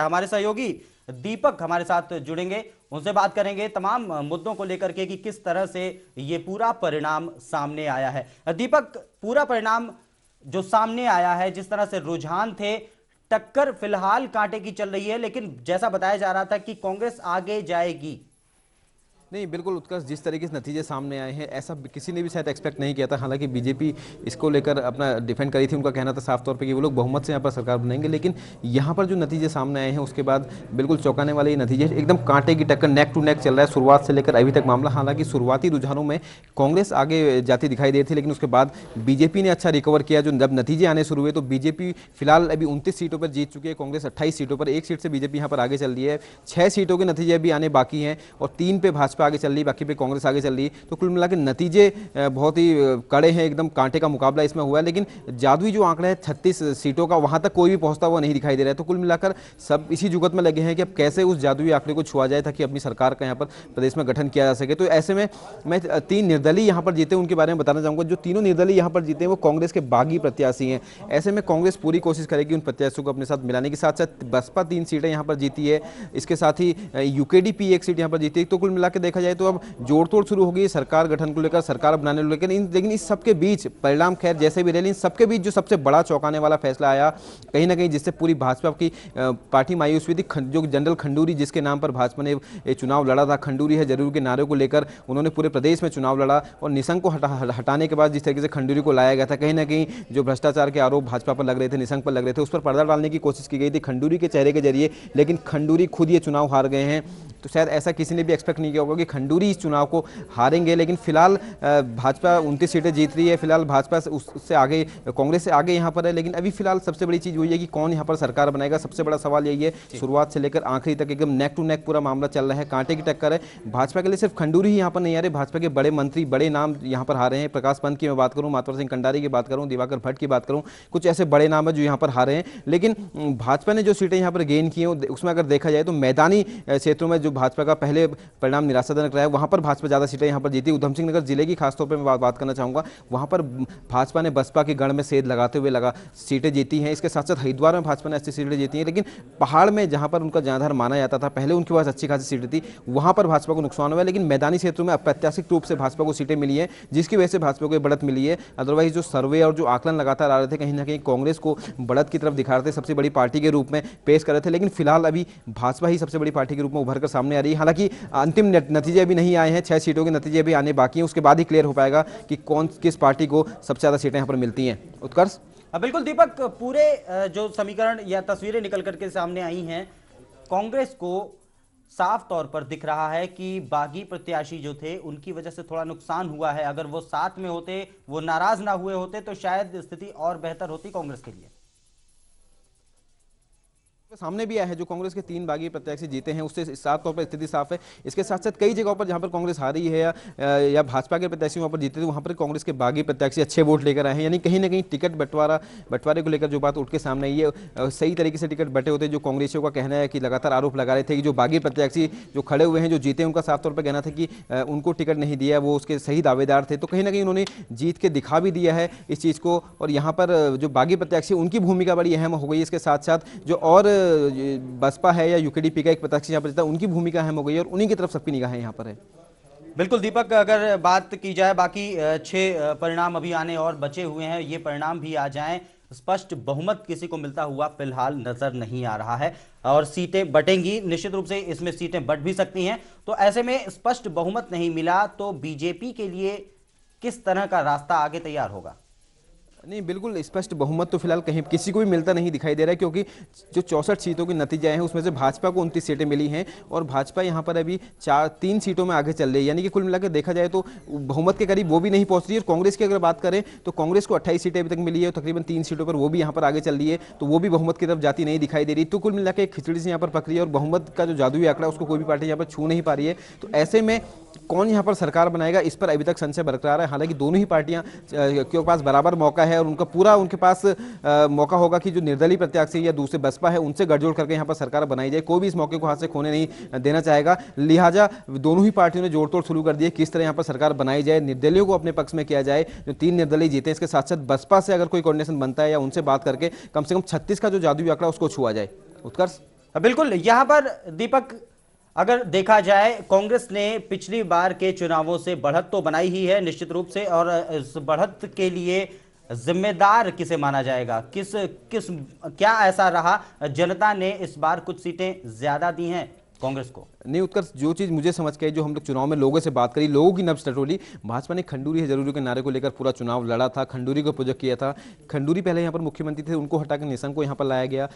हमारे सहयोगी दीपक हमारे साथ जुड़ेंगे, उनसे बात करेंगे तमाम मुद्दों को लेकर के कि किस तरह से ये पूरा परिणाम सामने आया है। दीपक, पूरा परिणाम जो सामने आया है, जिस तरह से रुझान थे, टक्कर फिलहाल कांटे की चल रही है, लेकिन जैसा बताया जा रहा था कि कांग्रेस आगे जाएगी। नहीं, बिल्कुल उत्कर्ष, जिस तरीके से नतीजे सामने आए हैं ऐसा किसी ने भी शायद एक्सपेक्ट नहीं किया था। हालांकि बीजेपी इसको लेकर अपना डिफेंड करी थी, उनका कहना था साफ तौर पे कि वो लोग बहुमत से यहाँ पर सरकार बनाएंगे, लेकिन यहाँ पर जो नतीजे सामने आए हैं उसके बाद बिल्कुल चौंकाने वाले ये नतीजे, एकदम कांटे की टक्कर, नेक टू नेक चल रहा है शुरुआत से लेकर अभी तक मामला। हालांकि शुरुआती रुझानों में कांग्रेस आगे जाती दिखाई दे रही थी, लेकिन उसके बाद बीजेपी ने अच्छा रिकवर किया। जो जब नतीजे आने शुरू हुए तो बीजेपी फिलहाल अभी 29 सीटों पर जीत चुकी है, कांग्रेस 28 सीटों पर, एक सीट से बीजेपी यहाँ पर आगे चल रही है। 6 सीटों के नतीजे अभी आने बाकी हैं और 3 पे भाजपा आगे चल रही है, बाकी पे कांग्रेस आगे चल रही है। तो कुल मिलाकर नतीजे बहुत ही कड़े हैं, एकदम कांटे का मुकाबला इसमें हुआ है। लेकिन जादुई जो आंकड़ा है 36 सीटों का, वहां तक कोई भी पहुंचता हुआ नहीं दिखाई दे रहा है। तो कुल मिलाकर सब इसी जुगत में लगे हैं कि अब कैसे उस जादुई आंकड़े को छुआ जाए ताकि अपनी सरकार का यहाँ पर प्रदेश में गठन किया जा सके। तो ऐसे में मैं 3 निर्दलीय यहाँ पर जीते उनके बारे में बताना चाहूँगा। जो तीनों निर्दलीय यहाँ पर जीते हैं वो कांग्रेस के बागी प्रत्याशी हैं। ऐसे में कांग्रेस पूरी कोशिश करेगी उन प्रत्याशियों को अपने साथ मिलाने के साथ साथ बसपा 3 सीटें यहाँ पर जीती है, इसके साथ ही यूकेडीपी 1 सीट यहाँ पर जीती है। तो कुल मिलाकर देखा जाए तो अब जोड़ तोड़ शुरू होगी सरकार गठन को लेकर, सरकार बनाने को लेकर। लेकिन इस सबके बीच परिणाम खैर जैसे भी रहे, इन सबके बीच जो सबसे बड़ा चौंकाने वाला फैसला आया कहीं ना कहीं, जिससे पूरी भाजपा की पार्टी मायूस हुई थी। जो जनरल खंडूरी, जिसके नाम पर भाजपा ने चुनाव लड़ा था, खंडूरी है जरूर के नारे को लेकर उन्होंने पूरे प्रदेश में चुनाव लड़ा, और निशंक को हटाने के बाद जिस तरीके से खंडूरी को लाया गया था, कहीं ना कहीं जो भ्रष्टाचार के आरोप भाजपा पर लग रहे थे, निशंक पर लग रहे थे, उस पर पर्दा डालने की कोशिश की गई थी खंडूरी के चेहरे के जरिए। लेकिन खंडूरी खुद ये चुनाव हार गए हैं। तो शायद ऐसा किसी ने भी एक्सपेक्ट नहीं किया होगा कि खंडूरी इस चुनाव को हारेंगे। लेकिन फिलहाल भाजपा 29 सीटें जीत रही है, फिलहाल भाजपा उससे आगे, कांग्रेस से आगे यहाँ पर है। लेकिन अभी फिलहाल सबसे बड़ी चीज़ वही है कि कौन यहाँ पर सरकार बनाएगा। सबसे बड़ा सवाल यही है, शुरुआत से लेकर आखिरी तक एकदम नेक टू नेक पूरा मामला चल रहा है, कांटे की टक्कर है। भाजपा के लिए सिर्फ खंडूरी ही यहाँ पर नहीं आ रहे, भाजपा के बड़े मंत्री, बड़े नाम यहाँ पर हारे हैं। प्रकाश पंत की मैं बात करूँ, मातवर सिंह कंडारी की बात करूँ, दिवाकर भट्ट की बात करूँ, कुछ ऐसे बड़े नाम है जो यहाँ पर हारे हैं। लेकिन भाजपा ने जो सीटें यहाँ पर गेन की हैं उसमें अगर देखा जाए तो मैदानी क्षेत्रों में जो भाजपा का पहले परिणाम निराशाजनक रहा है, वहाँ पर भाजपा ज़्यादा सीटें यहाँ पर जीती। उधम सिंह नगर जिले की खासतौर पर मैं बात करना चाहूँगा, वहाँ पर भाजपा ने बसपा के गढ़ में सेध लगाते हुए सीटें जीती हैं। इसके साथ साथ हरिद्वार में भाजपा ने 80 सीटें जीती हैं। लेकिन पहाड़ में जहाँ पर उनका जनाधार माना जाता था, पहले उनके पास अच्छी खासी सीटें थी, वहाँ पर भाजपा को नुकसान हुआ है। लेकिन मैदानी क्षेत्रों में अप्रत्याशित रूप से भाजपा को सीटें मिली हैं, जिसकी वजह से भाजपा को बढ़त मिली है। अदरवाइज जो सर्वे और जो आकलन लगातार आ रहे थे, कहीं ना कहीं कांग्रेस को बढ़त की तरफ दिखा रहे थे, सबसे बड़ी पार्टी के रूप में पेश कर रहे थे। लेकिन फिलहाल अभी भाजपा ही सबसे बड़ी पार्टी के रूप में उभर कर सामने आ रही है। हालांकि अंतिम नतीजे अभी नहीं आए हैं, 6 सीटों के नतीजे भी आने बाकी हैं, उसके बाद ही क्लियर हो पाएगा कि कौन किस पार्टी को सबसे ज़्यादा सीटें यहाँ पर मिलती हैं। उत्कर्ष। बिल्कुल दीपक, पूरे जो समीकरण या तस्वीरें निकल करके सामने आई हैं, कांग्रेस को साफ तौर पर दिख रहा है कि बागी प्रत्याशी जो थे उनकी वजह से थोड़ा नुकसान हुआ है। अगर वो साथ में होते, वो नाराज ना हुए होते, तो शायद स्थिति और बेहतर होती कांग्रेस के लिए। सामने भी आया है, जो कांग्रेस के 3 बागी प्रत्याशी जीते हैं उससे साफ तौर पर स्थिति साफ है। इसके साथ साथ कई जगहों पर जहां पर कांग्रेस हारी है या भाजपा के प्रत्याशी वहां पर जीते थे, वहां पर कांग्रेस के बागी प्रत्याशी अच्छे वोट लेकर आए हैं। यानी कहीं ना कहीं टिकट बंटवारे को लेकर जो बात उठ के सामने आई है, सही तरीके से टिकट बटे होते। जो कांग्रेसियों का कहना है कि लगातार आरोप लगा रहे थे कि जो बागी प्रत्याशी जो खड़े हुए हैं, जो जीते, उनका साफ तौर पर कहना था कि उनको टिकट नहीं दिया, वो उसके सही दावेदार थे। तो कहीं ना कहीं उन्होंने जीत के दिखा भी दिया है इस चीज़ को, और यहाँ पर जो बागी प्रत्याशी उनकी भूमिका बड़ी अहम हो गई। इसके साथ साथ जो और बसपा है या यूकेडीपी का एक प्रत्याशी यहाँ पर जीता, उनकी भूमिका अहम हो गई है और उन्हीं की तरफ सबकी निगाहें यहाँ पर है। बिल्कुल दीपक, अगर बात की जाए, बाकी 6 परिणाम अभी आने और बचे हुए हैं, ये परिणाम भी आ जाएं, स्पष्ट बहुमत किसी को मिलता हुआ फिलहाल नजर नहीं आ रहा है। और सीटें बटेंगी, निश्चित रूप से इसमें सीटें बट भी सकती हैं। तो ऐसे में स्पष्ट बहुमत नहीं मिला तो बीजेपी के लिए किस तरह का रास्ता आगे तैयार होगा? नहीं, बिल्कुल स्पष्ट बहुमत तो फिलहाल कहीं किसी को भी मिलता नहीं दिखाई दे रहा है, क्योंकि जो 64 सीटों के नतीजे आए हैं उसमें से भाजपा को 29 सीटें मिली हैं और भाजपा यहाँ पर अभी 3 सीटों में आगे चल रही है। यानी कि कुल मिलाकर देखा जाए तो बहुमत के करीब वो भी नहीं पहुंच रही है। और कांग्रेस की अगर बात करें तो कांग्रेस को 28 सीटें अभी तक मिली है और तकरीबन 3 सीटों पर वो भी यहाँ पर आगे चल रही है, तो वो भी बहुमत की तरफ जाती नहीं दिखाई दे रही। तो कुल मिलाकर एक खिचड़ी से यहाँ पर पकड़ी है और बहुमत का जो जादुई आंकड़ा उसको कोई भी पार्टी यहाँ पर छू नहीं पा रही है। तो ऐसे में कौन यहाँ पर सरकार बनाएगा, इस पर अभी तक संशय बरकरार है। हालांकि दोनों ही पार्टियां के पास बराबर मौका है और उनके पास मौका होगा कि जो निर्दलीय प्रत्याशी या दूसरे बसपा है उनसे गठजोड़ करके यहाँ पर सरकार बनाई जाए। कोई भी इस मौके को हाथ से खोने नहीं देना चाहेगा, लिहाजा दोनों ही पार्टियों ने जोड़ तोड़ शुरू कर दिए किस तरह यहाँ पर सरकार बनाई जाए, निर्दलीयों को अपने पक्ष में किया जाए। जो 3 निर्दलीय जीते, इसके साथ साथ बसपा से अगर कोई कोऑर्डिनेशन बनता है या उनसे बात करके कम से कम 36 का जो जादुई आंकड़ा उसको छुआ जाए। उत्कर्ष। बिल्कुल, यहाँ पर दीपक अगर देखा जाए कांग्रेस ने पिछली बार के चुनावों से बढ़त तो बनाई ही है निश्चित रूप से, और इस बढ़त के लिए जिम्मेदार किसे माना जाएगा? किस किस क्या ऐसा रहा जनता ने इस बार कुछ सीटें ज्यादा दी हैं कांग्रेस को? नहीं उत्कर्ष, जो चीज़ मुझे समझ के आई, जो हम लोग चुनाव में लोगों से बात करी, लोगों की नब्ज टटोली, भाजपा ने खंडूरी है जरूरी के नारे को लेकर पूरा चुनाव लड़ा था, खंडूरी को प्रोजेक्ट किया था। खंडूरी पहले यहाँ पर मुख्यमंत्री थे, उनको हटाकर निशंक को यहाँ पर लाया गया,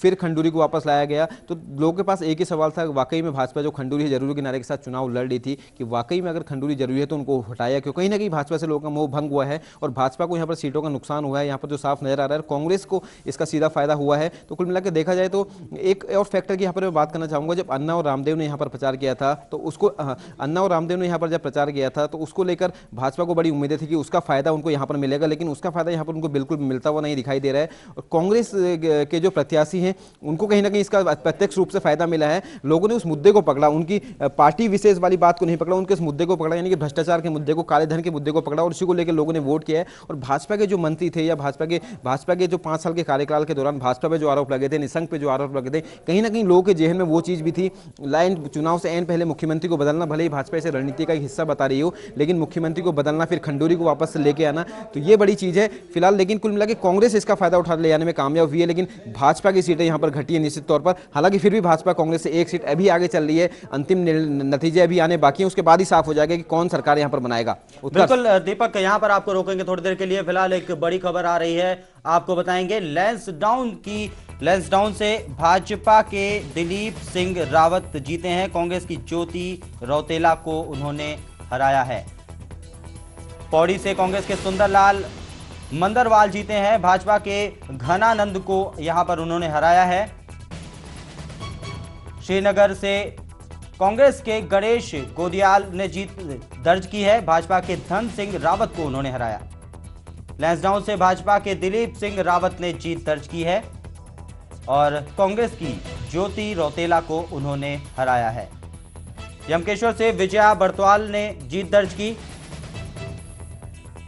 फिर खंडूरी को वापस लाया गया। तो लोगों के पास एक ही सवाल था, वाकई में भाजपा जो खंडूरी है जरूरी के नारे के साथ चुनाव लड़ रही थी, कि वाकई में अगर खंडूरी जरूरी है तो उनको हटाया क्यों? कहीं ना कहीं भाजपा से लोगों का मोह भंग हुआ है और भाजपा को यहाँ पर सीटों का नुकसान हुआ है, यहाँ पर जो साफ नजर आ रहा है। कांग्रेस को इसका सीधा फायदा हुआ है। तो कुल मिलाकर देखा जाए तो एक और फैक्टर की यहाँ पर मैं बात करना चाहूंगा, जब अन्ना और रामदेव ने यहाँ पर प्रचार किया था, तो उसको अन्ना और रामदेव ने यहाँ पर जब प्रचार किया था तो उसको लेकर भाजपा को बड़ी उम्मीदें थी कि उसका फायदा उनको यहाँ पर मिलेगा, लेकिन उसका फायदा यहाँ पर उनको बिल्कुल मिलता हुआ नहीं दिखाई दे रहा है। और कांग्रेस के जो प्रत्याशी हैं उनको कहीं ना कहीं इसका प्रत्यक्ष रूप से फायदा मिला है। लोगों ने उस मुद्दे को पकड़ा, उनकी पार्टी विशेष वाली बात को नहीं पकड़ा, उनके उस मुद्दे को पकड़ा, यानी कि भ्रष्टाचार के मुद्दे को, काले धन के मुद्दे को पकड़ा, और उसी को लेकर लोगों ने वोट किया है। और भाजपा के जो मंत्री थे या भाजपा के जो 5 साल के कार्यकाल के दौरान भाजपा पे जो आरोप लगे थे, निशंक पे जो आरोप लगे थे, कहीं ना कहीं लोगों के जेहन में वो चीज भी थी। लाइन चुनाव से एन पहले मुख्यमंत्री को बदलना, भले ही भाजपा इसे रणनीति का एक हिस्सा बता रही हो, लेकिन मुख्यमंत्री को बदलना, फिर खंडूरी को वापस से लेके आना, तो ये बड़ी चीज है फिलहाल। लेकिन कुल मिलाकर कांग्रेस इसका फायदा उठा ले जाने में कामयाब हुई है, लेकिन भाजपा की सीटें यहां पर घटी है निश्चित तौर पर। हालांकि फिर भी भाजपा कांग्रेस से एक सीट अभी आगे चल रही है, अंतिम नतीजे अभी आने बाकी है, उसके बाद ही साफ हो जाएगा कि कौन सरकार यहां पर बनाएगा। बिल्कुल दीपक, यहां पर आपको रोकेंगे थोड़ी देर के लिए। फिलहाल एक बड़ी खबर आ रही है, आपको बताएंगे लैंसडाउन से भाजपा के दिलीप सिंह रावत जीते हैं। कांग्रेस की ज्योति रौतेला को उन्होंने हराया है। पौड़ी से कांग्रेस के सुंदरलाल मंदरवाल जीते हैं, भाजपा के घनानंद को यहां पर उन्होंने हराया है। श्रीनगर से कांग्रेस के गणेश गोदियाल ने जीत दर्ज की है, भाजपा के धन सिंह रावत को उन्होंने हराया। लैंसडाउन से भाजपा के दिलीप सिंह रावत ने जीत दर्ज की है और कांग्रेस की ज्योति रौतेला को उन्होंने हराया है। यमकेश्वर से विजया बर्तवाल ने जीत दर्ज की,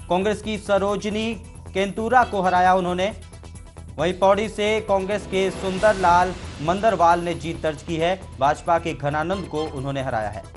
कांग्रेस की सरोजनी केंतुरा को हराया उन्होंने। वहीं पौड़ी से कांग्रेस के सुंदरलाल मंदरवाल ने जीत दर्ज की है, भाजपा के घनानंद को उन्होंने हराया है।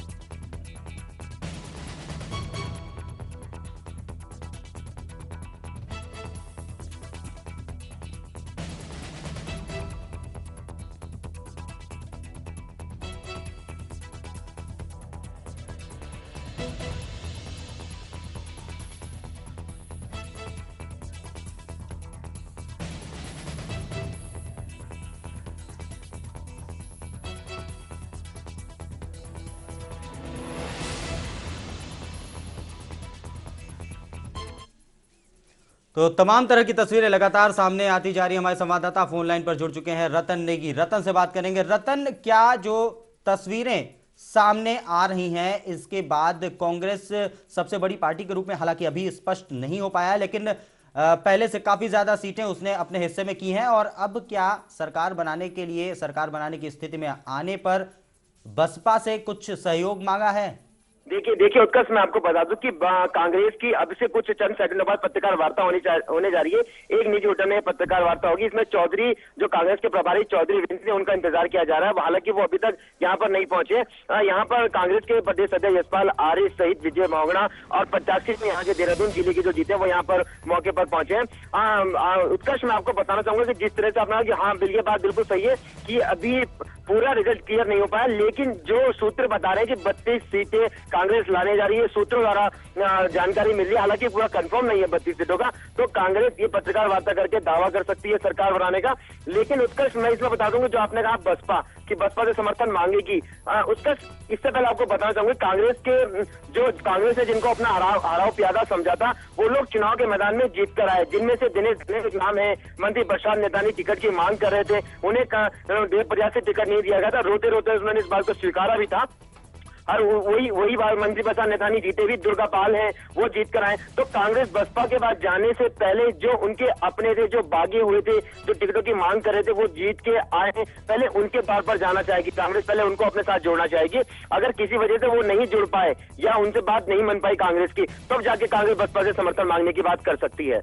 तो तमाम तरह की तस्वीरें लगातार सामने आती जा रही है। हमारे संवाददाता फोन लाइन पर जुड़ चुके हैं रतन नेगी, रतन से बात करेंगे। रतन, क्या जो तस्वीरें सामने आ रही हैं इसके बाद कांग्रेस सबसे बड़ी पार्टी के रूप में, हालांकि अभी स्पष्ट नहीं हो पाया है, लेकिन पहले से काफी ज्यादा सीटें उसने अपने हिस्से में की हैं, और अब क्या सरकार बनाने के लिए, सरकार बनाने की स्थिति में आने पर बसपा से कुछ सहयोग मांगा है? देखिए उत्कर्ष, मैं आपको बता दूं कि कांग्रेस की अब से कुछ चंद सेकंडों बाद पत्रकार वार्ता होने जा रही है। एक निजी होटल में पत्रकार वार्ता होगी, इसमें चौधरी, जो कांग्रेस के प्रभारी चौधरी विंस, उनका इंतजार किया जा रहा है। हालांकि वो अभी तक यहाँ पर नहीं पहुंचे। यहाँ पर कांग्रेस के प्रदेश अध्यक्ष यशपाल आर्य सहित विजय मोहगना और 85 यहाँ के देहरादून जिले के जो जीते वो यहाँ पर मौके पर पहुंचे हैं। उत्कर्ष, मैं आपको बताना चाहूंगा कि जिस तरह से आपने कहा कि हाँ ये बात बिल्कुल सही है कि अभी पूरा रिजल्ट क्लियर नहीं हो पाया, लेकिन जो सूत्र बता रहे हैं कि 32 सीटें कांग्रेस लाने जा रही है, सूत्रों द्वारा जानकारी मिल रही है। हालांकि पूरा कंफर्म नहीं है 32 सीटों का, तो कांग्रेस ये पत्रकार वार्ता करके दावा कर सकती है सरकार बनाने का। लेकिन उत्कर्ष, मैं इसमें बता दूंगा, जो आपने कहा बसपा से समर्थन मांगेगी, उत्कर्ष, इससे पहले आपको बताना चाहूंगा कांग्रेस ने जिनको अपना हराव प्यादा समझा था, वो लोग चुनाव के मैदान में जीत कर आए, जिनमें से दिनेश नाम है, मंत्री प्रसाद नेतानी टिकट की मांग कर रहे थे, उन्हें देव प्रयास से टिकट नहीं दिया गया था। रोते रोते उन्होंने इस बात को स्वीकारा भी था, और वही बात मंत्री प्रसाद नेतानी जीते भी, दुर्गा पाल हैं वो जीत कर आए। तो कांग्रेस बसपा के बाद जाने से पहले जो उनके अपने थे, जो बागी हुए थे, जो टिकटों की मांग कर रहे थे, वो जीत के आए हैं, पहले उनके बार पर जाना चाहेगी कांग्रेस, पहले उनको अपने साथ जोड़ना चाहेगी। अगर किसी वजह से वो नहीं जुड़ पाए या उनसे बात नहीं बन पाई कांग्रेस की, तब जाके कांग्रेस बसपा से समर्थन मांगने की बात कर सकती है।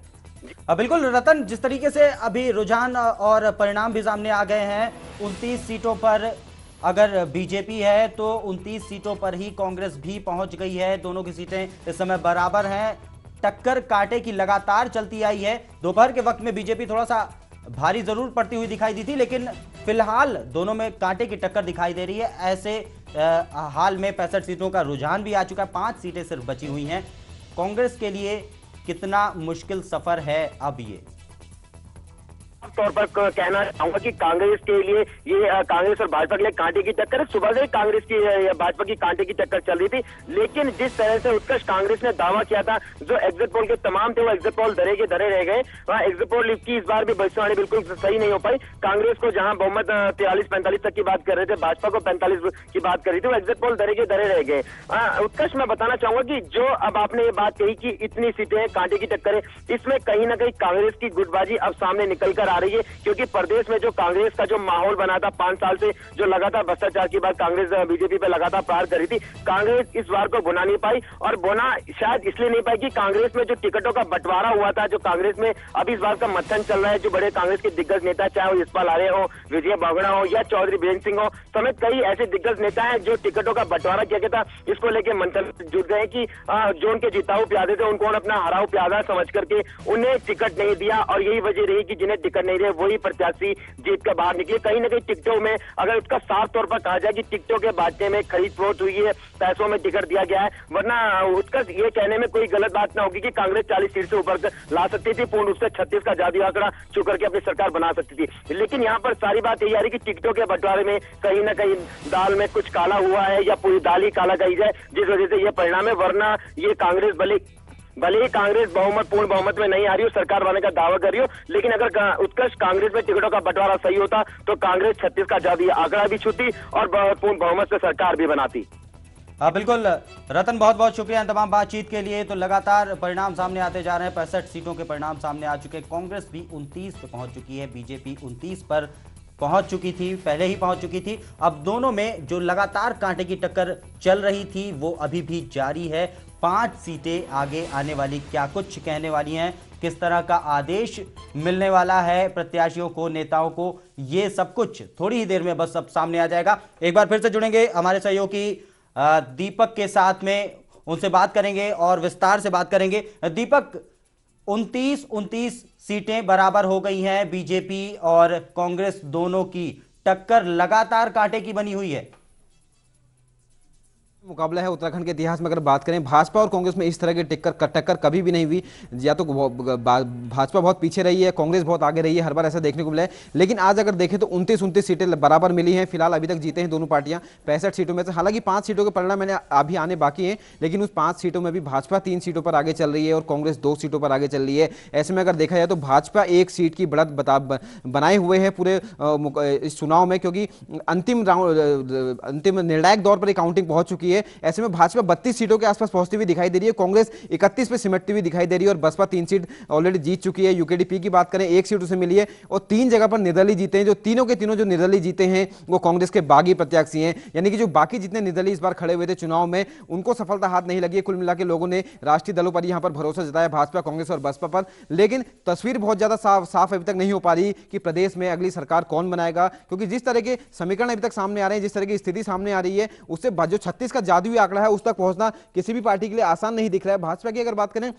बिल्कुल रतन, जिस तरीके से अभी रुझान और परिणाम भी सामने आ गए हैं, 29 सीटों पर अगर बीजेपी है तो 29 सीटों पर ही कांग्रेस भी पहुंच गई है। दोनों की सीटें इस समय बराबर हैं। टक्कर कांटे की लगातार चलती आई है। दोपहर के वक्त में बीजेपी थोड़ा सा भारी जरूर पड़ती हुई दिखाई दी थी, लेकिन फिलहाल दोनों में कांटे की टक्कर दिखाई दे रही है। ऐसे हाल में 65 सीटों का रुझान भी आ चुका है, 5 सीटें सिर्फ बची हुई हैं। कांग्रेस के लिए कितना मुश्किल सफर है अब ये? तौर पर कहना चाहूंगा कि कांग्रेस के लिए ये कांग्रेस और भाजपा के लिए कांटे की टक्कर है। सुबह से कांग्रेस की भाजपा की कांटे की टक्कर चल रही थी, लेकिन जिस तरह से उत्कर्ष कांग्रेस ने दावा किया था, जो एग्जिट पोल के तमाम थे वो एग्जिट पोल धरे के धरे रह गए। वहाँ एग्जिट पोल की इस बार भी भविष्यवाणी बिल्कुल सही नहीं हो पाई। कांग्रेस को जहां बहुमत 43-45 तक की बात कर रहे थे, भाजपा को 45 की बात कर रही थी, वो एग्जिट पोल धरे के धरे रह गए। उत्कर्ष, मैं बताना चाहूंगा कि जो अब आपने ये बात कही कि इतनी सीटें कांटे की टक्कर है, इसमें कहीं ना कहीं कांग्रेस की गुटबाजी अब सामने निकल कर आ रही है, क्योंकि प्रदेश में जो कांग्रेस का जो माहौल बना था 5 साल से, जो लगातार भ्रष्टाचार की बात कांग्रेस बीजेपी पे लगातार प्रहार कर रही थी, कांग्रेस इस बार को बुना नहीं पाई। और बुना शायद इसलिए नहीं पाई कि कांग्रेस में जो टिकटों का बंटवारा हुआ था, जो कांग्रेस में अभी इस बार का मंथन चल रहा है, जो बड़े कांग्रेस के दिग्गज नेता, चाहे वो यशपाल आर्य हो, विजय बागड़ा हो या चौधरी बीरेंद्र सिंह हो समेत कई ऐसे दिग्गज नेता हैं जो टिकटों का बंटवारा किया गया था, इसको लेकर मंथन जुट गए कि जो उनके जिताऊ प्यादे थे उनको अपना हराऊ प्यादा समझ करके उन्हें टिकट नहीं दिया, और यही वजह रही कि जिन्हें टिकट नहीं दिया वही प्रत्याशी जीत कर बाहर निकले। कहीं ना कहीं टिकटों में अगर उसका साफ तौर पर कहा जाए कि टिकटों के बांटने में खरीद फरोख्त हुई है, पैसों में टिकट दिया गया है, वरना उसका ये कहने में कोई गलत बात ना होगी कि कांग्रेस 40 सीट से ऊपर ला सकती थी, पूर्ण रूप से 36 का जादुई आंकड़ा छू करके अपनी सरकार बना सकती थी। लेकिन यहाँ पर सारी बात यही आ रही कि टिकटों के बंटवारे में कहीं ना कहीं दाल में कुछ काला हुआ है, या पूरी दाल ही काला कही जाए, जिस वजह से ये परिणाम है। वरना ये कांग्रेस भले ही कांग्रेस पूर्ण बहुमत में नहीं आ रही हो, सरकार बनने का दावा कर रही हो, लेकिन अगर उत्कर्ष कांग्रेस में टिकटों का बंटवारा सही होता तो कांग्रेस 36 का जादुई आंकड़ा भी छूती और पूर्ण बहुमत से सरकार भी बनाती। बिल्कुल रतन, बहुत बहुत शुक्रिया तमाम बातचीत के लिए। तो लगातार परिणाम सामने आते जा रहे हैं, 65 सीटों के परिणाम सामने आ चुके हैं। कांग्रेस भी 29 पे पहुंच चुकी है, बीजेपी 29 पर पहुंच चुकी थी, पहले ही पहुंच चुकी थी। अब दोनों में जो लगातार कांटे की टक्कर चल रही थी वो अभी भी जारी है। 5 सीटें आगे आने वाली क्या कुछ कहने वाली हैं, किस तरह का आदेश मिलने वाला है प्रत्याशियों को, नेताओं को, ये सब कुछ थोड़ी ही देर में बस सब सामने आ जाएगा। एक बार फिर से जुड़ेंगे हमारे सहयोगी दीपक के साथ में, उनसे बात करेंगे और विस्तार से बात करेंगे। दीपक, 29 सीटें बराबर हो गई हैं, बीजेपी और कांग्रेस दोनों की टक्कर लगातार कांटे की बनी हुई है। मुकाबला है उत्तराखंड के इतिहास में अगर बात करें, भाजपा और कांग्रेस में इस तरह की टक्कर कभी भी नहीं हुई। या तो भाजपा बहुत पीछे रही है, कांग्रेस बहुत आगे रही है, हर बार ऐसा देखने को मिला है। लेकिन आज अगर देखें तो 29 सीटें बराबर मिली हैं। फिलहाल अभी तक जीते हैं दोनों पार्टियां 65 सीटों में से। हालांकि 5 सीटों के परिणाम मैंने अभी आने बाकी हैं, लेकिन उस 5 सीटों में भी भाजपा 3 सीटों पर आगे चल रही है और कांग्रेस 2 सीटों पर आगे चल रही है। ऐसे में अगर देखा जाए तो भाजपा 1 सीट की बढ़त बनाए हुए है पूरे इस चुनाव में, क्योंकि अंतिम निर्णायक दौर पर काउंटिंग पहुंच चुकी है। ऐसे में भाजपा 32 सीटों के आसपास पहुंचती हुई दिखाई दे रही है, कांग्रेस 31 पे सिमटती हुई दिखाई दे रही है और बसपा 3 सीट ऑलरेडी जीत चुकी है। यूकेडीपी की बात करें, 1 सीट उसे मिली है और 3 जगह पर निर्दलीय जीते हैं। जो तीनों के तीनों जो निर्दलीय जीते हैं वो कांग्रेस के बागी प्रत्याशी हैं, यानी कि जो बाकी जितने निर्दलीय इस बार खड़े हुए थे चुनाव में उनको सफलता हाथ नहीं लगी है। कुल मिलाकर लोगों ने राष्ट्रीय दलों पर यहां पर भरोसा जताया, भाजपा, कांग्रेस और बसपा पर। लेकिन तस्वीर बहुत ज्यादा साफ अभी तक नहीं हो पा रही कि प्रदेश में अगली सरकार कौन बनाएगा, क्योंकि जिस तरह के समीकरण अभी तक सामने आ रहे हैं, जिस तरह की स्थिति सामने आ रही है, उससे जो 36 का जादुई आंकड़ा है उस तक पहुंचना किसी भी पार्टी के लिए आसान नहीं दिख रहा है। भाजपा की अगर बात करें,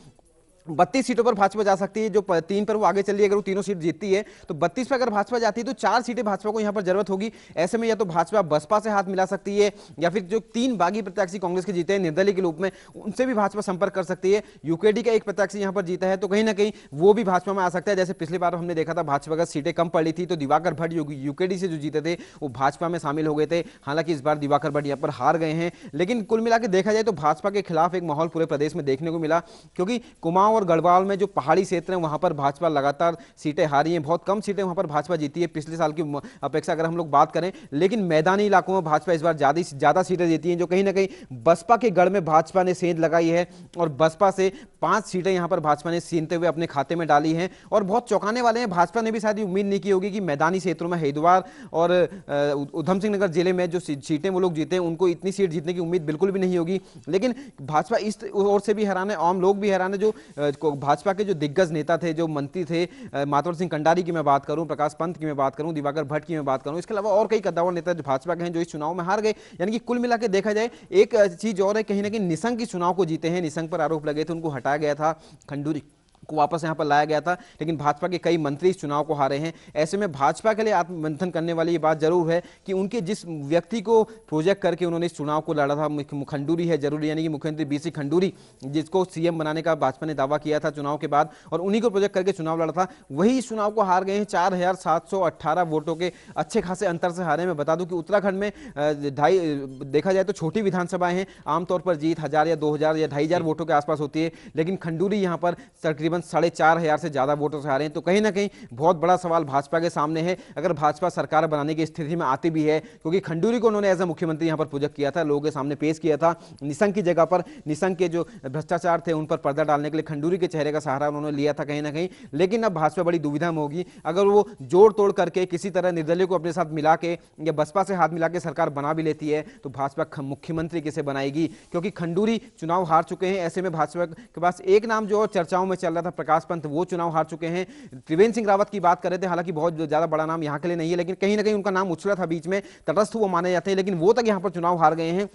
32 सीटों पर भाजपा जा सकती है, जो 3 पर वो आगे चल रही है। अगर वो तीनों सीट जीतती है तो 32 पर अगर भाजपा जाती है तो 4 सीटें भाजपा को यहां पर जरूरत होगी। ऐसे में या तो भाजपा बसपा से हाथ मिला सकती है, या फिर जो 3 बागी प्रत्याशी कांग्रेस के जीते हैं निर्दलीय के रूप में, उनसे भी भाजपा संपर्क कर सकती है। यूकेडी का एक प्रत्याशी यहां पर जीता है तो कहीं ना कहीं वो भी भाजपा में आ सकता है। जैसे पिछली बार हमने देखा था भाजपा का सीटें कम पड़ी थी तो दिवाकर भट्ट यूकेडी से जो जीते थे वो भाजपा में शामिल हो गए थे। हालांकि इस बार दिवाकर भट्ट यहां पर हार गए हैं, लेकिन कुल मिलाकर देखा जाए तो भाजपा के खिलाफ एक माहौल पूरे प्रदेश में देखने को मिला, क्योंकि कुमाऊं और गढ़वाल में जो पहाड़ी क्षेत्र है वहां पर भाजपा लगातार सीटें हारी हैं। बहुत कम सीटें वहां पर भाजपा जीती है पिछले साल की अपेक्षा अगर हम लोग बात करें, लेकिन मैदानी इलाकों में भाजपा इस बार ज्यादा सीटें जीती हैं, जो कहीं ना कहीं बसपा के गढ़ में भाजपा ने सेंध लगाई है और बसपा से 5 सीटें यहां पर भाजपा ने छीनते हुए अपने खाते में डाली हैं। और बहुत चौंकाने वाले हैं, भाजपा ने भी शायद उम्मीद नहीं की होगी कि मैदानी क्षेत्रों में हरिद्वार और उधम सिंह नगर जिले में जो सीटें वो लोग जीते हैं उनको इतनी सीट जीतने की उम्मीद बिल्कुल भी नहीं होगी। लेकिन भाजपा इस ओर से भी हैरान है, आम लोग भी हैरान है, जो भाजपा के जो दिग्गज नेता थे, जो मंत्री थे, मातवर सिंह कंडारी की मैं बात करूं, प्रकाश पंत की मैं बात करूं, दिवाकर भट्ट की मैं बात करूं, इसके अलावा और कई कद्दावर नेता जो भाजपा के हैं जो इस चुनाव में हार गए। यानी कि कुल मिला के देखा जाए एक चीज और है, कहीं ना कहीं निशंक की चुनाव को जीते हैं। निशंक पर आरोप लगे थे, उनको हटाया गया था, खंडूरी को वापस यहां पर लाया गया था, लेकिन भाजपा के कई मंत्री इस चुनाव को हारे हैं। ऐसे में भाजपा के लिए आत्ममंथन करने वाली ये बात जरूर है कि उनके जिस व्यक्ति को प्रोजेक्ट करके उन्होंने इस चुनाव को लड़ा था, खंडूरी है जरूर, यानी कि मुख्यमंत्री बीसी खंडूरी, जिसको सीएम बनाने का भाजपा ने दावा किया था चुनाव के बाद, और उन्हीं को प्रोजेक्ट करके चुनाव लड़ा था, वही इस चुनाव को हार गए हैं 4718 वोटों के अच्छे खासे अंतर से हारे। मैं बता दूं कि उत्तराखंड में देखा जाए तो छोटी विधानसभाएं हैं, आमतौर पर जीत 1000 या 2000 या 2500 वोटों के आसपास होती है, लेकिन खंडूरी यहां पर तकरीबन 4500 से ज्यादा वोटों से हारे हैं। तो कहीं ना कहीं बहुत बड़ा सवाल भाजपा के सामने है, अगर भाजपा सरकार बनाने की स्थिति में आती भी है, क्योंकि खंडूरी को उन्होंने एज ए मुख्यमंत्री यहां पर प्रोजेक्ट किया था, लोगों के सामने पेश किया था। निशंक की जगह पर निशंक के जो भ्रष्टाचार थे उन पर पर्दा डालने के लिए खंडूरी के चेहरे का सहारा उन्होंने लिया था कहीं ना कहीं। लेकिन अब भाजपा बड़ी दुविधा में होगी, अगर वो जोड़ तोड़ करके किसी तरह निर्दलीय को अपने साथ मिला के या बसपा से हाथ मिला के सरकार बना भी लेती है, तो भाजपा मुख्यमंत्री किसे बनाएगी, क्योंकि खंडूरी चुनाव हार चुके हैं। ऐसे में भाजपा के पास एक नाम जो चर्चाओं में चल रहा था, प्रकाश पंत, वो चुनाव हार चुके हैं। त्रिवेंद्र सिंह रावत की बात कर रहे थे, हालांकि बहुत ज्यादा बड़ा नाम यहां के लिए नहीं है, लेकिन कहीं ना कहीं उनका नाम उछला था बीच में, तटस्थ वो माने जाते हैं, लेकिन वो तक यहां पर चुनाव हार गए हैं।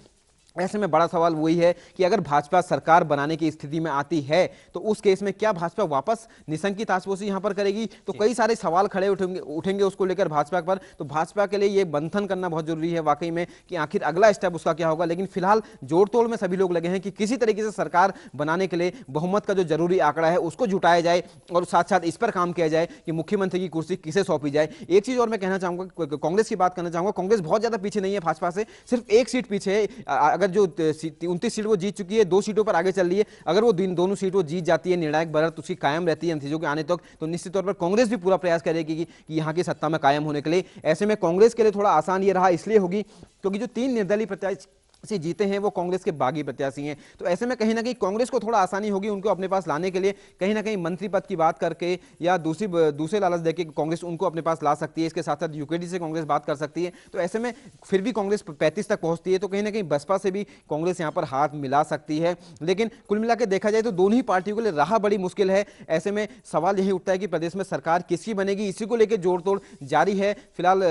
ऐसे में बड़ा सवाल वही है कि अगर भाजपा सरकार बनाने की स्थिति में आती है तो उस केस में क्या भाजपा वापस निशंक की ताशपोशी यहां पर करेगी, तो कई सारे सवाल खड़े उठेंगे उसको लेकर भाजपा पर। तो भाजपा के लिए यह मंथन करना बहुत जरूरी है वाकई में कि आखिर अगला स्टेप उसका क्या होगा। लेकिन फिलहाल जोड़ तोड़ में सभी लोग लगे हैं कि किसी तरीके से सरकार बनाने के लिए बहुमत का जो जरूरी आंकड़ा है उसको जुटाया जाए, और साथ साथ इस पर काम किया जाए कि मुख्यमंत्री की कुर्सी किसे सौंपी जाए। एक चीज और मैं कहना चाहूंगा, कांग्रेस की बात करना चाहूंगा, कांग्रेस बहुत ज्यादा पीछे नहीं है भाजपा से, सिर्फ एक सीट पीछे है। अगर जो 29 सीट वो जीत चुकी है, 2 सीटों पर आगे चल रही है, अगर वो दोनों सीट वो जीत जाती है, निर्णायक बढ़त उसकी कायम रहती है नतीजों के आने तक, तो निश्चित तौर पर कांग्रेस भी पूरा प्रयास करेगी कि यहां की सत्ता में कायम होने के लिए। ऐसे में कांग्रेस के लिए थोड़ा आसान ये रहा इसलिए होगी क्योंकि जो 3 निर्दलीय प्रत्याशी से जीते हैं वो कांग्रेस के बागी प्रत्याशी हैं, तो ऐसे में कहीं ना कहीं कांग्रेस को थोड़ा आसानी होगी उनको अपने पास लाने के लिए। कहीं ना कहीं मंत्री पद की बात करके या दूसरे लालच देके कांग्रेस उनको अपने पास ला सकती है। इसके साथ साथ यूकेडी से कांग्रेस बात कर सकती है, तो ऐसे में फिर भी कांग्रेस 35 तक पहुंचती है, तो कहीं ना कहीं बसपा से भी कांग्रेस यहां पर हाथ मिला सकती है। लेकिन कुल मिला के देखा जाए तो दोनों ही पार्टियों के लिए राह बड़ी मुश्किल है। ऐसे में सवाल यही उठता है कि प्रदेश में सरकार किसकी बनेगी, इसी को लेकर जोड़ तोड़ जारी है। फिलहाल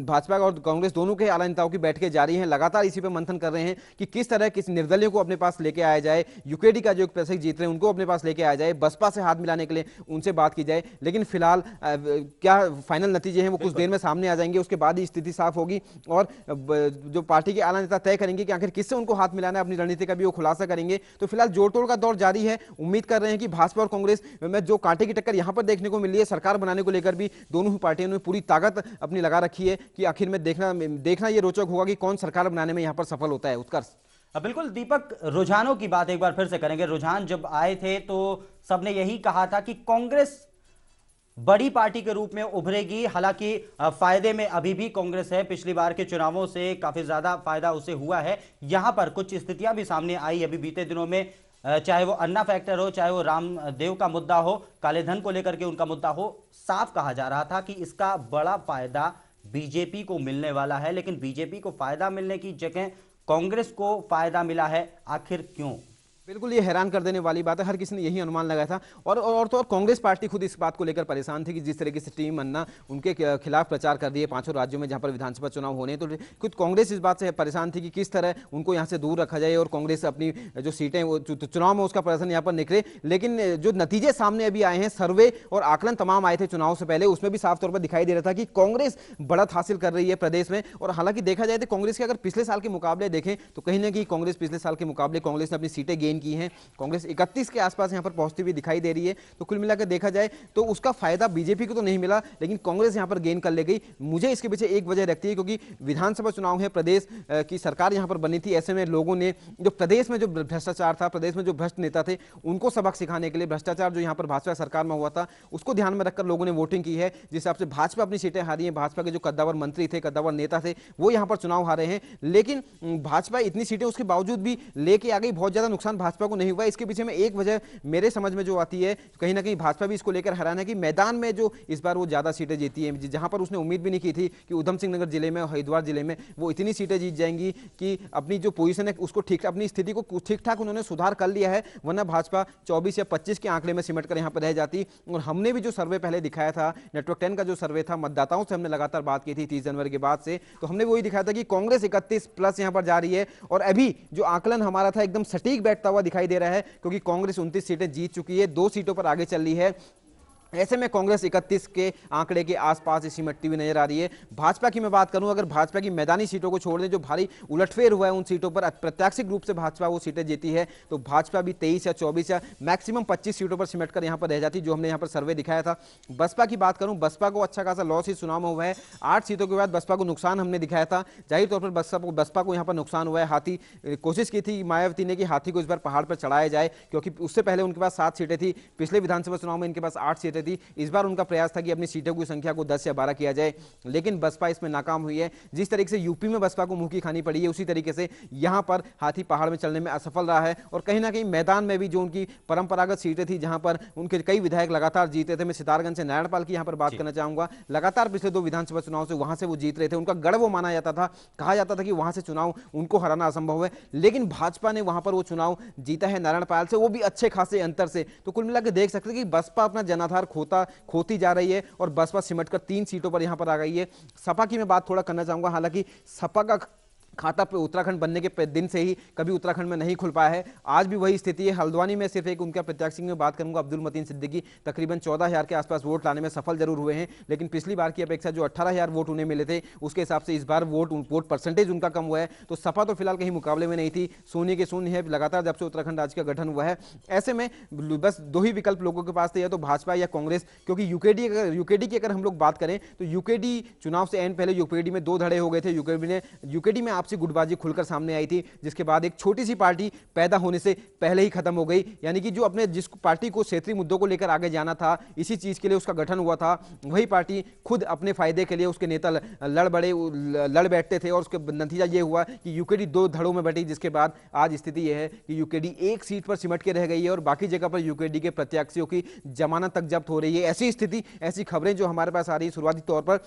भाजपा और कांग्रेस दोनों के आला नेताओं की बैठकें जारी हैं, लगातार इसी पर मंथन कर रहे हैं कि किस तरह किस निर्दलियों को अपने पास लेके आया जाए, यूकेडी का जो प्रशासक जीत रहे हैं उनको अपने पास लेके आया जाए, बसपा से हाथ मिलाने के लिए उनसे बात की जाए। लेकिन फिलहाल क्या फाइनल नतीजे हैं वो कुछ देर में सामने आ जाएंगे, उसके बाद ही स्थिति साफ होगी और जो पार्टी के आला नेता तय करेंगे कि आखिर किससे उनको हाथ मिलाना है, अपनी रणनीति का भी वो खुलासा करेंगे। तो फिलहाल जोड़ तोड़ का दौर जारी है। उम्मीद कर रहे हैं कि भाजपा और कांग्रेस में जो कांटे की टक्कर यहां पर देखने को मिली है, सरकार बनाने को लेकर भी दोनों ही पार्टियों ने पूरी ताकत अपनी लगा रखी है कि आखिर में देखना ये रोचक होगा कि कौन सरकार बनाने में यहां पर सफल होता है। उत्कर्ष, बिल्कुल दीपक, रुझानों की बात एक बार फिर से करेंगे। रुझान जब आए थे तो सबने यही कहा था कि कांग्रेस बड़ी पार्टी के रूप में उभरेगी। हालांकि फायदे में अभी भी कांग्रेस है, पिछली बार के चुनावों से काफी ज्यादा फायदा उसे हुआ है। यहां पर कुछ स्थितियां भी सामने आई अभी बीते दिनों में, चाहे वो अन्ना फैक्टर हो, चाहे वो रामदेव का मुद्दा हो, काले धन को लेकर के उनका मुद्दा हो, साफ कहा जा रहा था कि इसका बड़ा फायदा बीजेपी को मिलने वाला है। लेकिन बीजेपी को फायदा मिलने की जगह कांग्रेस को फायदा मिला है, आखिर क्यों? बिल्कुल ये हैरान कर देने वाली बात है, हर किसी ने यही अनुमान लगाया था। और तो और कांग्रेस पार्टी खुद इस बात को लेकर परेशान थी कि जिस तरीके से टीम अन्ना उनके खिलाफ प्रचार कर रही है 5 राज्यों में जहां पर विधानसभा चुनाव होने, तो खुद कांग्रेस इस बात से परेशान थी कि किस तरह उनको यहां से दूर रखा जाए और कांग्रेस अपनी जो सीटें वो चुनाव में उसका प्रदर्शन यहाँ पर निकले। लेकिन जो नतीजे सामने अभी आए हैं, सर्वे और आकलन तमाम आए थे चुनाव से पहले, उसमें भी साफ तौर पर दिखाई दे रहा था कि कांग्रेस बढ़त हासिल कर रही है प्रदेश में। और हालांकि देखा जाए तो कांग्रेस के अगर पिछले साल के मुकाबले देखें तो कहीं ना कहीं कांग्रेस पिछले साल के मुकाबले कांग्रेस ने अपनी सीटें गेन की हैं, कांग्रेस 31 के आसपास यहां पर पहुंचती हुई दिखाई दे रही है। तो कुल मिलाकर देखा जाए तो उसका फायदा बीजेपी को तो नहीं मिला, लेकिन कांग्रेस यहां पर गेन कर ले गई। मुझे इसके पीछे एक वजह लगती है क्योंकि विधानसभा चुनाव है, प्रदेश की सरकार यहां पर बनी थी। ऐसे में लोगों ने जो प्रदेश में जो भ्रष्टाचार था, प्रदेश में जो भ्रष्ट नेता थे, उनको सबक सिखाने के लिए, भ्रष्टाचार जो यहां पर भाजपा सरकार में हुआ था उसको ध्यान में रखकर लोगों ने वोटिंग की है, जिस हिसाब से भाजपा अपनी सीटें हारी है। भाजपा के जो कद्दावर मंत्री थे, कद्दावर नेता थे, वो यहां पर चुनाव हारे हैं। लेकिन भाजपा इतनी सीटें उसके बावजूद भी लेके आ गई, बहुत ज्यादा नुकसान भाजपा को नहीं हुआ। इसके पीछे में एक वजह मेरे समझ में जो आती है, कहीं ना कहीं भाजपा भी इसको लेकर हैरान है कि मैदान में जो इस बार वो ज्यादा सीटें जीती है, जहां पर उसने उम्मीद भी नहीं की थी कि उधम सिंह नगर जिले में, हरिद्वार जिले में वो इतनी सीटें जीत जाएंगी कि अपनी जो पोजीशन है उसको ठीक, अपनी स्थिति को ठीक ठाक उन्होंने सुधार कर लिया है, वरना भाजपा 24 या 25 के आंकड़े में सिमट कर यहां पर रह जाती। और हमने भी जो सर्वे पहले दिखाया था, नेटवर्क 10 का जो सर्वे था, मतदाताओं से हमने लगातार बात की थी 30 जनवरी के बाद से, तो हमने वही दिखाया था कि कांग्रेस 31 प्लस यहां पर जा रही है। और अभी जो आकलन हमारा था एकदम सटीक बैठता हुआ दिखाई दे रहा है, क्योंकि कांग्रेस 29 सीटें जीत चुकी है, 2 सीटों पर आगे चल रही है। ऐसे में कांग्रेस 31 के आंकड़े के आसपास ही सिमटती हुई नजर आ रही है। भाजपा की मैं बात करूं, अगर भाजपा की मैदानी सीटों को छोड़ दें, जो भारी उलटफेर हुआ है उन सीटों पर, अप्रत्याशित रूप से भाजपा वो सीटें जीती है, तो भाजपा भी 23 या 24 या मैक्सिमम 25 सीटों पर सिमटकर यहां पर रह जाती, जो हमने यहां पर सर्वे दिखाया था। बसपा की बात करूं, बसपा को अच्छा खासा लॉस इस चुनाव में हुआ है। 8 सीटों के बाद बसपा को नुकसान हमने दिखाया था, जाहिर तौर पर बसपा को यहां पर नुकसान हुआ है। हाथी कोशिश की थी मायावती ने कि हाथी को इस बार पहाड़ पर चढ़ाया जाए, क्योंकि उससे पहले उनके पास 7 सीटें थी, पिछले विधानसभा चुनाव में इनके पास 8 सीटें थी। इस बार उनका प्रयास था कि अपनी सीटों की संख्या को 10 या 12 किया जाए, लेकिन बसपा इसमें नाकाम हुई है। जिस तरीके से यूपी में बसपा को मुंह की खानी पड़ी है, उसी तरीके से यहां पर हाथी पहाड़ में चलने में असफल रहा है। और कहीं ना कहीं मैदान में भी जो उनकी परंपरागत सीटें थी, जहां पर उनके कई विधायक लगातार जीते थे, मैं सितारगंज से नारायणपाल की यहां पर बात करना चाहूंगा, लगातार पिछले 2 विधानसभा चुनाव से वहां से वो जीत रहे थे, उनका गढ़ वो माना जाता था, कहा जाता था कि वहां से चुनाव उनको हराना असंभव है, लेकिन भाजपा ने वहां पर वो चुनाव जीता है नारायणपाल से, वो भी अच्छे खासे अंतर से। तो कुल मिलाकर देख सकते हैं कि बसपा अपना जनाधार खोती जा रही है और बसपा सिमटकर 3 सीटों पर यहां पर आ गई है। सपा की मैं बात थोड़ा करना चाहूंगा, हालांकि सपा का खाता पे उत्तराखंड बनने के दिन से ही कभी उत्तराखंड में नहीं खुल पाया है, आज भी वही स्थिति है। हल्द्वानी में सिर्फ एक उनका प्रत्याशी में बात करूंगा, अब्दुल मतीन सिद्दीकी तकरीबन 14,000 के आसपास वोट लाने में सफल जरूर हुए हैं, लेकिन पिछली बार की अपेक्षा जो 18,000 वोट उन्हें मिले थे, उसके हिसाब से इस बार वोट परसेंटेज उनका कम हुआ है। तो सपा तो फिलहाल कहीं मुकाबले में नहीं थी, शून्य के शून्य है लगातार जब से उत्तराखंड राज्य का गठन हुआ है। ऐसे में बस 2 ही विकल्प लोगों के पास थे, या तो भाजपा या कांग्रेस, क्योंकि यूकेडी की अगर हम लोग बात करें तो यूकेडी चुनाव से एंड पहले यूकेडी में 2 धड़े हो गए थे। यूकेडी में आपसी गुटबाजी खुलकर सामने आई थी, जिसके बाद एक छोटी सी पार्टी पैदा होने से पहले ही खत्म हो गई, यानी कि जो अपने जिस पार्टी को क्षेत्रीय मुद्दों को लेकर आगे जाना था, इसी चीज के लिए उसका गठन हुआ था, वही पार्टी खुद अपने फायदे के लिए उसके नेता लड़ बैठते थे, और उसके नतीजा ये हुआ कि यूकेडी 2 धड़ों में बैठी, जिसके बाद आज स्थिति यह है कि यूकेडी 1 सीट पर सिमट के रह गई है और बाकी जगह पर यूकेडी के प्रत्याशियों की जमानत तक जब्त हो रही है। ऐसी स्थिति, ऐसी खबरें जो हमारे पास आ रही है शुरुआती तौर पर।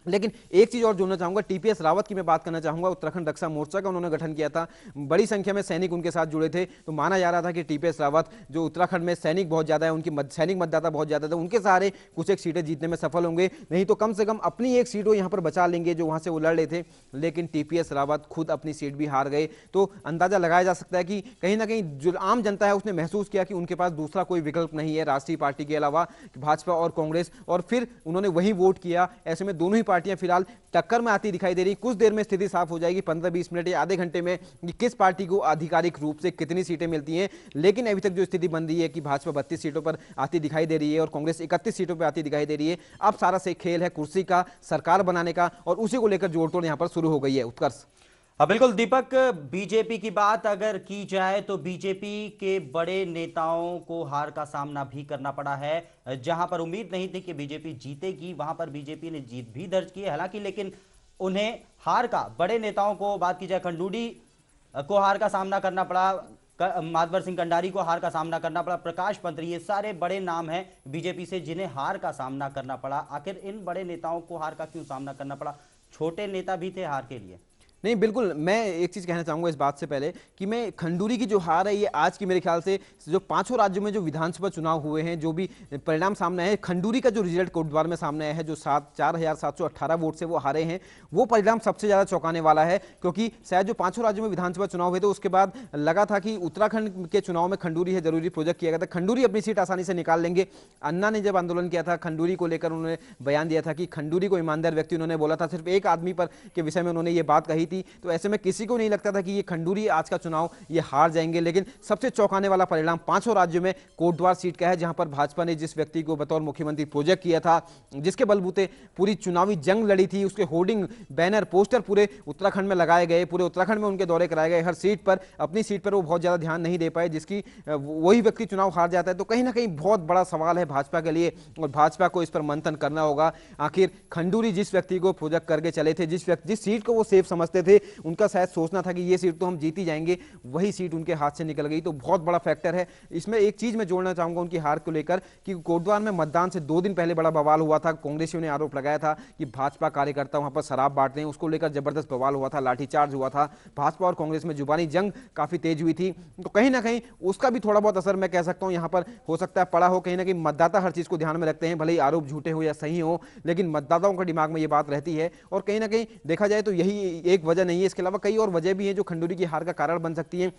लेकिन एक चीज और जोड़ना चाहूंगा, टीपीएस रावत की मैं बात करना चाहूंगा, उत्तराखंड रक्षा मोर्चा का उन्होंने गठन किया था, बड़ी संख्या में सैनिक उनके साथ जुड़े थे, तो माना जा रहा था कि टीपीएस रावत, जो उत्तराखंड में सैनिक बहुत ज्यादा है, उनकी सैनिक मतदाता बहुत ज्यादा थे, उनके सहारे कुछ एक सीटें जीतने में सफल होंगे, नहीं तो कम से कम अपनी एक सीट वो यहां पर बचा लेंगे जो वहां से वो लड़ रहे थे। लेकिन टीपीएस रावत खुद अपनी सीट भी हार गए, तो अंदाजा लगाया जा सकता है कि कहीं ना कहीं जो आम जनता है उसने महसूस किया कि उनके पास दूसरा कोई विकल्प नहीं है राष्ट्रीय पार्टी के अलावा, भाजपा और कांग्रेस, और फिर उन्होंने वही वोट किया। ऐसे में दोनों ही पार्टियां फिलहाल टक्कर में आती दिखाई दे रही। कुछ देर में स्थिति साफ हो जाएगी, 15-20 मिनट या आधे घंटे में, कि किस पार्टी को आधिकारिक रूप से कितनी सीटें मिलती हैं। लेकिन अभी तक जो स्थिति बन रही है कि भाजपा 32 सीटों पर आती दिखाई दे रही है और कांग्रेस 31 सीटों पर आती दिखाई दे रही है। अब सारा से खेल है कुर्सी का, सरकार बनाने का, और उसी को लेकर जोड़तोड़ यहां पर शुरू हो गई है। उत्कर्ष। हाँ बिल्कुल दीपक, बीजेपी की बात अगर की जाए तो बीजेपी के बड़े नेताओं को हार का सामना भी करना पड़ा है। जहां पर उम्मीद नहीं थी कि बीजेपी जीतेगी, वहां पर बीजेपी ने जीत भी दर्ज की है हालांकि, लेकिन उन्हें हार का, बड़े नेताओं को बात की जाए, खंडूड़ी को हार का सामना करना पड़ा, मातवर सिंह कंडारी को हार का सामना करना पड़ा, प्रकाश पंत, ये सारे बड़े नाम हैं बीजेपी से जिन्हें हार का सामना करना पड़ा। आखिर इन बड़े नेताओं को हार का क्यों सामना करना पड़ा? छोटे नेता भी थे हार के लिए। नहीं, बिल्कुल, मैं एक चीज़ कहना चाहूँगा इस बात से पहले कि मैं खंडूरी की जो हार है ये आज की मेरे ख्याल से जो 5 राज्यों में जो विधानसभा चुनाव हुए हैं, जो भी परिणाम सामने आए हैं, खंडूरी का जो रिजल्ट कोटद्वार में सामने आया है, जो 4,718 वोट से वो हारे हैं, वो परिणाम सबसे ज़्यादा चौंकाने वाला है, क्योंकि शायद जो 5 राज्यों में विधानसभा चुनाव हुए थे उसके बाद लगा था कि उत्तराखंड के चुनाव में खंडूरी है जरूरी प्रोजेक्ट किया गया था, खंडूरी अपनी सीट आसानी से निकाल लेंगे। अन्ना ने जब आंदोलन किया था खंडूरी को लेकर, उन्होंने बयान दिया था कि खंडूरी को ईमानदार व्यक्ति उन्होंने बोला था, सिर्फ एक आदमी पर के विषय में उन्होंने ये बात कही थी। तो ऐसे में किसी को नहीं लगता था कि ये खंडूरी आज का चुनाव ये हार जाएंगे, लेकिन सबसे चौंकाने वाला परिणाम 5 राज्यों में कोटद्वार सीट का है, जहां पर भाजपा ने जिस व्यक्ति को बतौर मुख्यमंत्री प्रोजेक्ट किया था, जिसके बलबूते पूरी चुनावी जंग लड़ी थी, उसके होर्डिंग, बैनर, पोस्टर पूरे उत्तराखंड में लगाए गए, पूरे उत्तराखंड में उनके दौरे कराए गए, हर सीट पर, अपनी सीट पर वो बहुत ज्यादा ध्यान नहीं दे पाए, जिसकी वही व्यक्ति चुनाव हार जाता है। तो कहीं ना कहीं बहुत बड़ा सवाल है भाजपा के लिए, और भाजपा को इस पर मंथन करना होगा। आखिर खंडूरी जिस व्यक्ति को प्रोजेक्ट करके चले थे, जिस सीट को वो सेफ समझते थे उनका शायद सोचना था कि ये सीट तो हम जीत ही जाएंगे, वही सीट उनके हाथ से निकल गई। तो बहुत बड़ा फैक्टर है इसमें। एक चीज मैं जोड़ना चाहूंगा उनकी हार को लेकर कि कोटद्वार में मतदान से 2 दिन पहले बड़ा बवाल हुआ था। कांग्रेसियों ने आरोप लगाया था कि भाजपा कार्यकर्ता वहां पर शराब बांटते हैं, उसको लेकर जबरदस्त बवाल हुआ था, लाठीचार्ज हुआ था, भाजपा और कांग्रेस में जुबानी जंग काफी तेज हुई थी। तो कहीं ना कहीं उसका भी थोड़ा बहुत असर मैं कह सकता हूं यहां पर हो सकता है पड़ा हो। कहीं ना कहीं मतदाता हर चीज को ध्यान में रखते हैं, भले ही आरोप झूठे हो या सही हो, लेकिन मतदाताओं के दिमाग में ये बात रहती है। और कहीं ना कहीं देखा जाए तो यही एक वजह नहीं है, इसके अलावा कई और वजह भी है जो खंडूरी की हार का कारण बन सकती है।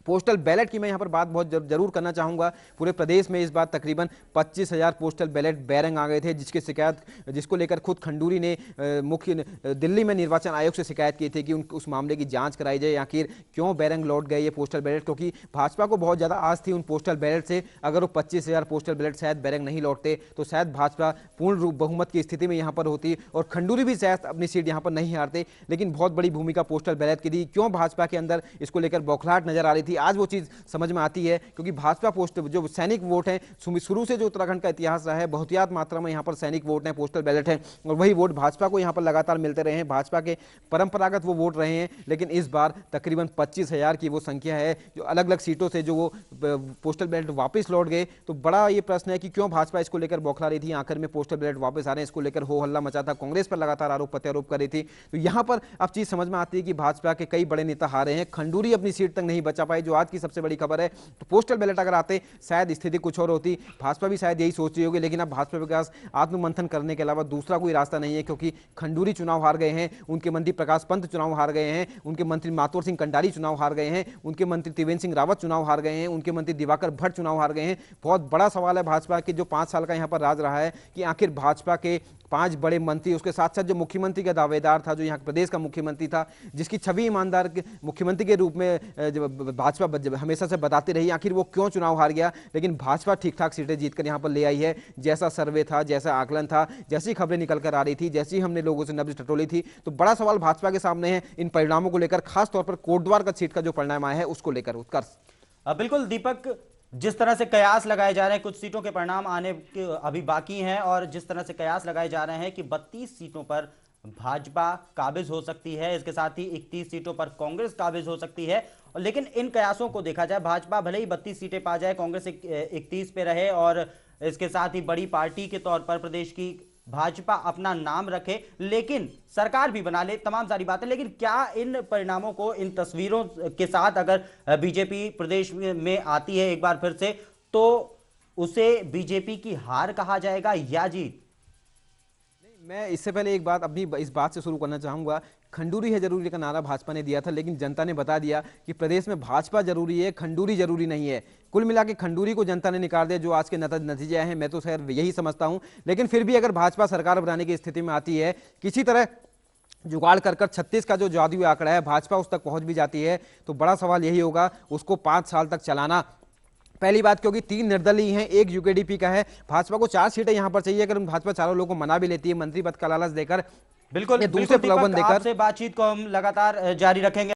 पोस्टल बैलेट की मैं यहां पर बात बहुत जरूर करना चाहूंगा। पूरे प्रदेश में इस बार तकरीबन 25,000 पोस्टल बैलेट बैरंग आ गए थे, जिसको लेकर खुद खंडूरी ने दिल्ली में निर्वाचन आयोग से शिकायत की थी कि उस मामले की जांच कराई जाए, आखिर क्यों बैरंग लौट गए ये पोस्टल बैलेट। क्योंकि भाजपा को बहुत ज्यादा आस थी उन पोस्टल बैलेट से, अगर वो 25,000 पोस्टल बैलेट शायद बैरंग नहीं लौटते तो शायद भाजपा पूर्ण रूप बहुमत की स्थिति में यहां पर होती और खंडूरी भी शायद अपनी सीट यहां पर नहीं हारते। लेकिन बहुत बड़ी भूमिका पोस्टल बैलेट की थी। क्यों भाजपा के अंदर इसको लेकर बौखलाहट नजर आ रही थी, आज वो चीज समझ में आती है। क्योंकि भाजपा पोस्ट जो सैनिक वोट है, शुरू से जो उत्तराखंड का इतिहास रहा है, बहुतायत मात्रा में यहां पर सैनिक वोट है, पोस्टल बैलेट है, और वही वोट भाजपा को यहां पर लगातार मिलते रहे हैं। भाजपा के परंपरागत वो वोट रहे हैं। लेकिन इस बार तकरीबन 25,000 की वो संख्या है जो अलग अलग सीटों से जो वो पोस्टल बैलेट वापस लौट गए। तो बड़ा ये प्रश्न है कि क्यों भाजपा इसको लेकर बौखला रही थी। आखिर में पोस्टल बैलेट वापस आ रहे हैं, इसको लेकर हो हल्ला मचा था, कांग्रेस पर लगातार आरोप प्रत्यारोप कर रही थी। तो यहां पर अब चीज समझ में आती है कि भाजपा के कई बड़े नेता हारे हैं, खंडूरी अपनी सीट तक नहीं बचा पाई, जो आज की सबसे बड़ी खबर है। तो पोस्टल बैलेट अगर आते शायद स्थिति कुछ और होती। भाजपा भी शायद यही सोच रही होगी, लेकिन अब भाजपा के पास आत्ममंथन करने के अलावा दूसरा कोई रास्ता नहीं है। क्योंकि खंडूरी चुनाव हार गए हैं, उनके मंत्री प्रकाश पंत चुनाव हार गए हैं, उनके मंत्री मातोर सिंह कंडारी चुनाव हार गए हैं, उनके मंत्री त्रिवेंद्र सिंह रावत चुनाव हार गए हैं, उनके मंत्री दिवाकर भट्ट चुनाव हार गए हैं। बहुत बड़ा सवाल है भाजपा के जो 5 साल का यहां पर राज रहा है कि आखिर भाजपा के 5 बड़े मंत्री, उसके साथ साथ जो मुख्यमंत्री का दावेदार था, जो यहाँ प्रदेश का मुख्यमंत्री था, जिसकी छवि ईमानदार मुख्यमंत्री के रूप में भाजपा हमेशा से बताती रही, आखिर वो क्यों चुनाव हार गया। लेकिन भाजपा ठीक ठाक सीटें जीतकर यहाँ पर ले आई है। जैसा सर्वे था, जैसा आकलन था, जैसी खबरें निकल कर आ रही थी, जैसी हमने लोगों से नब्ज टटोली थी, तो बड़ा सवाल भाजपा के सामने है इन परिणामों को लेकर, खासतौर पर कोटद्वार का सीट का जो परिणाम आया है उसको लेकर। उत्कर्ष बिल्कुल दीपक, जिस तरह से कयास लगाए जा रहे हैं, कुछ सीटों के परिणाम आने के अभी बाकी हैं, और जिस तरह से कयास लगाए जा रहे हैं कि 32 सीटों पर भाजपा काबिज हो सकती है, इसके साथ ही 31 सीटों पर कांग्रेस काबिज हो सकती है। लेकिन इन कयासों को देखा जाए, भाजपा भले ही 32 सीटें पा जाए, कांग्रेस 31 पे रहे, और इसके साथ ही बड़ी पार्टी के तौर पर प्रदेश की भाजपा अपना नाम रखे, लेकिन सरकार भी बना ले, तमाम सारी बातें। लेकिन क्या इन परिणामों को, इन तस्वीरों के साथ अगर बीजेपी प्रदेश में आती है एक बार फिर से, तो उसे बीजेपी की हार कहा जाएगा या जीत? मैं इससे पहले एक बात अपनी इस बात से शुरू करना चाहूंगा। खंडूरी है जरूरी का नारा भाजपा ने दिया था, लेकिन जनता ने बता दिया कि प्रदेश में भाजपा जरूरी है, खंडूरी जरूरी नहीं है। कुल मिला के खंडूरी को जनता ने निकाल दिया। जो आज के नतीजे आए हैं, मैं तो खैर यही समझता हूं। लेकिन फिर भी अगर भाजपा सरकार बनाने की स्थिति में आती है, किसी तरह जुगाड़ कर 36 का जो जादुई आंकड़ा है, भाजपा उस तक पहुंच भी जाती है, तो बड़ा सवाल यही होगा उसको 5 साल तक चलाना। पहली बात, क्योंकि 3 निर्दलीय हैं, 1 यूकेडीपी का है, भाजपा को 4 सीटें यहां पर चाहिए। अगर भाजपा चारों लोगों को मना भी लेती है मंत्री पद का लालच देकर, बिल्कुल दूसरे प्रलोभन देकर, आपसे बातचीत को हम लगातार जारी रखेंगे।